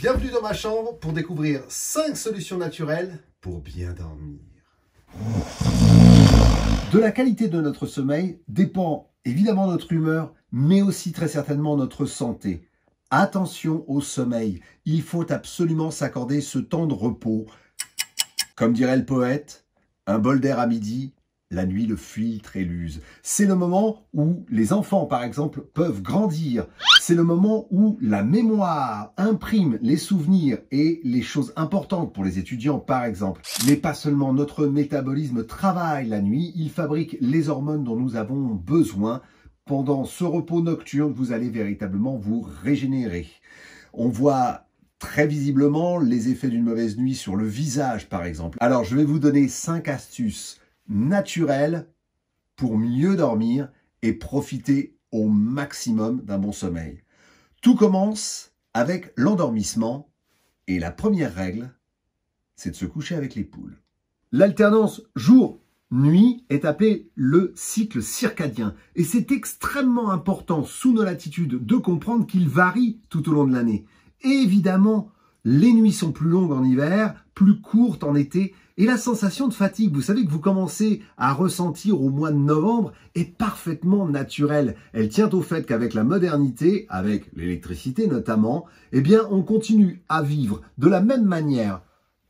Bienvenue dans ma chambre pour découvrir 5 solutions naturelles pour bien dormir. De la qualité de notre sommeil dépend évidemment notre humeur, mais aussi très certainement notre santé. Attention au sommeil, il faut absolument s'accorder ce temps de repos. Comme dirait le poète, un bol d'air à midi, la nuit le filtre et l'use. C'est le moment où les enfants, par exemple, peuvent grandir. C'est le moment où la mémoire imprime les souvenirs et les choses importantes pour les étudiants, par exemple. Mais pas seulement, notre métabolisme travaille la nuit, il fabrique les hormones dont nous avons besoin. Pendant ce repos nocturne, vous allez véritablement vous régénérer. On voit très visiblement les effets d'une mauvaise nuit sur le visage, par exemple. Alors, je vais vous donner 5 astuces naturelles pour mieux dormir et profiter au maximum d'un bon sommeil. Tout commence avec l'endormissement et la première règle, c'est de se coucher avec les poules. L'alternance jour-nuit est appelée le cycle circadien et c'est extrêmement important sous nos latitudes de comprendre qu'il varie tout au long de l'année. Évidemment, les nuits sont plus longues en hiver, plus courtes en été, et la sensation de fatigue, vous savez que vous commencez à ressentir au mois de novembre, est parfaitement naturelle. Elle tient au fait qu'avec la modernité, avec l'électricité notamment, eh bien on continue à vivre de la même manière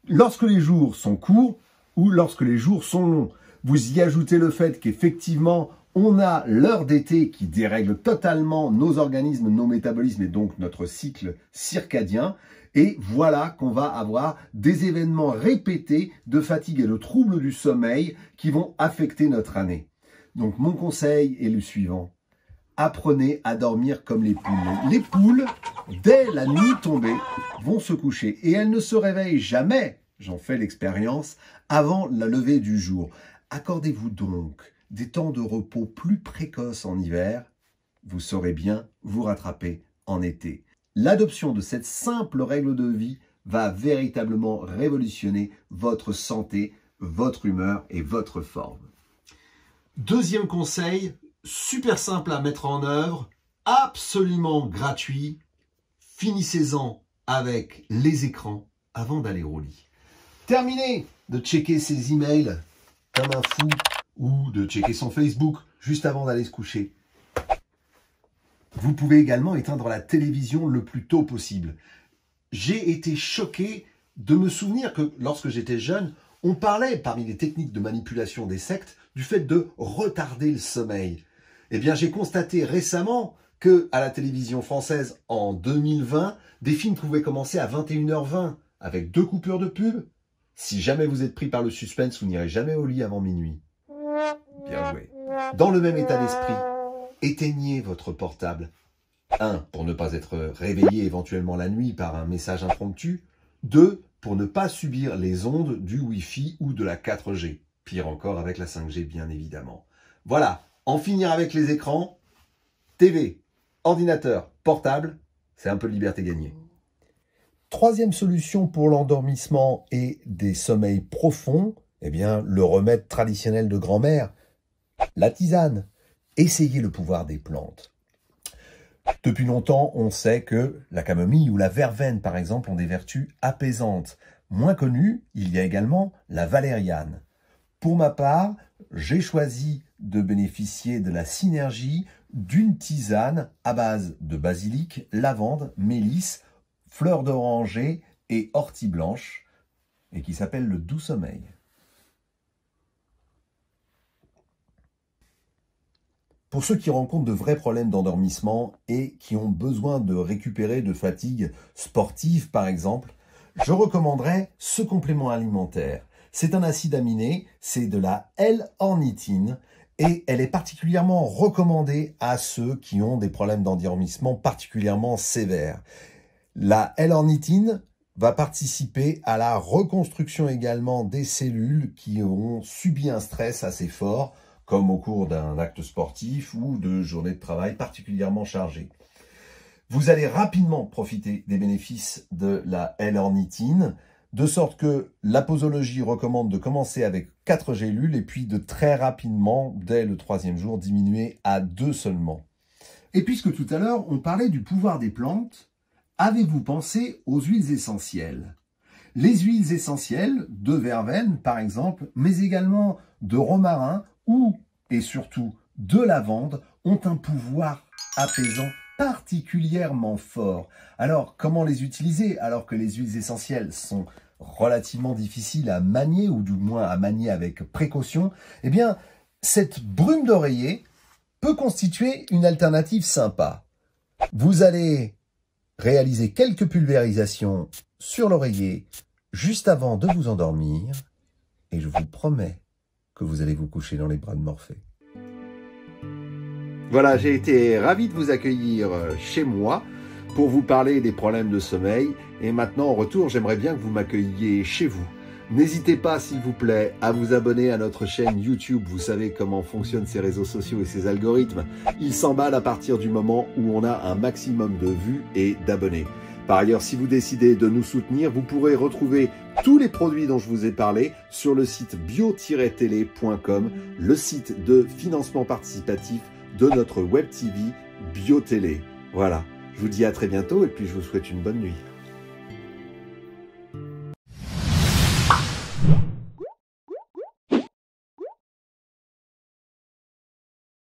lorsque les jours sont courts ou lorsque les jours sont longs. Vous y ajoutez le fait qu'effectivement, on a l'heure d'été qui dérègle totalement nos organismes, nos métabolismes et donc notre cycle circadien. Et voilà qu'on va avoir des événements répétés de fatigue et de troubles du sommeil qui vont affecter notre année. Donc mon conseil est le suivant. Apprenez à dormir comme les poules. Les poules, dès la nuit tombée, vont se coucher et elles ne se réveillent jamais, j'en fais l'expérience, avant la levée du jour. Accordez-vous donc des temps de repos plus précoces en hiver, vous saurez bien vous rattraper en été. L'adoption de cette simple règle de vie va véritablement révolutionner votre santé, votre humeur et votre forme. Deuxième conseil, super simple à mettre en œuvre, absolument gratuit, finissez-en avec les écrans avant d'aller au lit. Terminez de checker ses emails comme un fou ou de checker son Facebook juste avant d'aller se coucher. Vous pouvez également éteindre la télévision le plus tôt possible. J'ai été choqué de me souvenir que lorsque j'étais jeune, on parlait parmi les techniques de manipulation des sectes du fait de retarder le sommeil. Eh bien, j'ai constaté récemment que à la télévision française en 2020, des films pouvaient commencer à 21h20 avec 2 coupures de pub. Si jamais vous êtes pris par le suspense, vous n'irez jamais au lit avant minuit. Bien joué. Dans le même état d'esprit, éteignez votre portable. 1. Pour ne pas être réveillé éventuellement la nuit par un message impromptu. 2. Pour ne pas subir les ondes du Wi-Fi ou de la 4G. Pire encore avec la 5G bien évidemment. Voilà, en finir avec les écrans, TV, ordinateur, portable, c'est un peu de liberté gagnée. Troisième solution pour l'endormissement et des sommeils profonds, eh bien le remède traditionnel de grand-mère, la tisane. Essayez le pouvoir des plantes. Depuis longtemps, on sait que la camomille ou la verveine, par exemple, ont des vertus apaisantes. Moins connues, il y a également la valériane. Pour ma part, j'ai choisi de bénéficier de la synergie d'une tisane à base de basilic, lavande, mélisse, fleurs d'oranger et ortie blanche, et qui s'appelle le doux sommeil. Pour ceux qui rencontrent de vrais problèmes d'endormissement et qui ont besoin de récupérer de fatigue sportive par exemple, je recommanderais ce complément alimentaire. C'est un acide aminé, c'est de la L-ornithine et elle est particulièrement recommandée à ceux qui ont des problèmes d'endormissement particulièrement sévères. La L-ornithine va participer à la reconstruction également des cellules qui ont subi un stress assez fort, comme au cours d'un acte sportif ou de journées de travail particulièrement chargées. Vous allez rapidement profiter des bénéfices de la L-ornithine, de sorte que la posologie recommande de commencer avec 4 gélules et puis de très rapidement, dès le 3e jour, diminuer à 2 seulement. Et puisque tout à l'heure, on parlait du pouvoir des plantes, Avez-vous pensé aux huiles essentielles? Les huiles essentielles de verveine, par exemple, mais également de romarin ou, et surtout, de lavande, ont un pouvoir apaisant particulièrement fort. Alors, comment les utiliser alors que les huiles essentielles sont relativement difficiles à manier, ou du moins à manier avec précaution? Eh bien, cette brume d'oreiller peut constituer une alternative sympa. Vous allez réaliser quelques pulvérisations sur l'oreiller juste avant de vous endormir et je vous promets que vous allez vous coucher dans les bras de Morphée. Voilà, j'ai été ravi de vous accueillir chez moi pour vous parler des problèmes de sommeil. Et maintenant, en retour, j'aimerais bien que vous m'accueilliez chez vous. N'hésitez pas, s'il vous plaît, à vous abonner à notre chaîne YouTube. Vous savez comment fonctionnent ces réseaux sociaux et ces algorithmes. Ils s'emballent à partir du moment où on a un maximum de vues et d'abonnés. Par ailleurs, si vous décidez de nous soutenir, vous pourrez retrouver tous les produits dont je vous ai parlé sur le site bio-télé.com, le site de financement participatif de notre web TV BioTélé. Voilà, je vous dis à très bientôt et puis je vous souhaite une bonne nuit.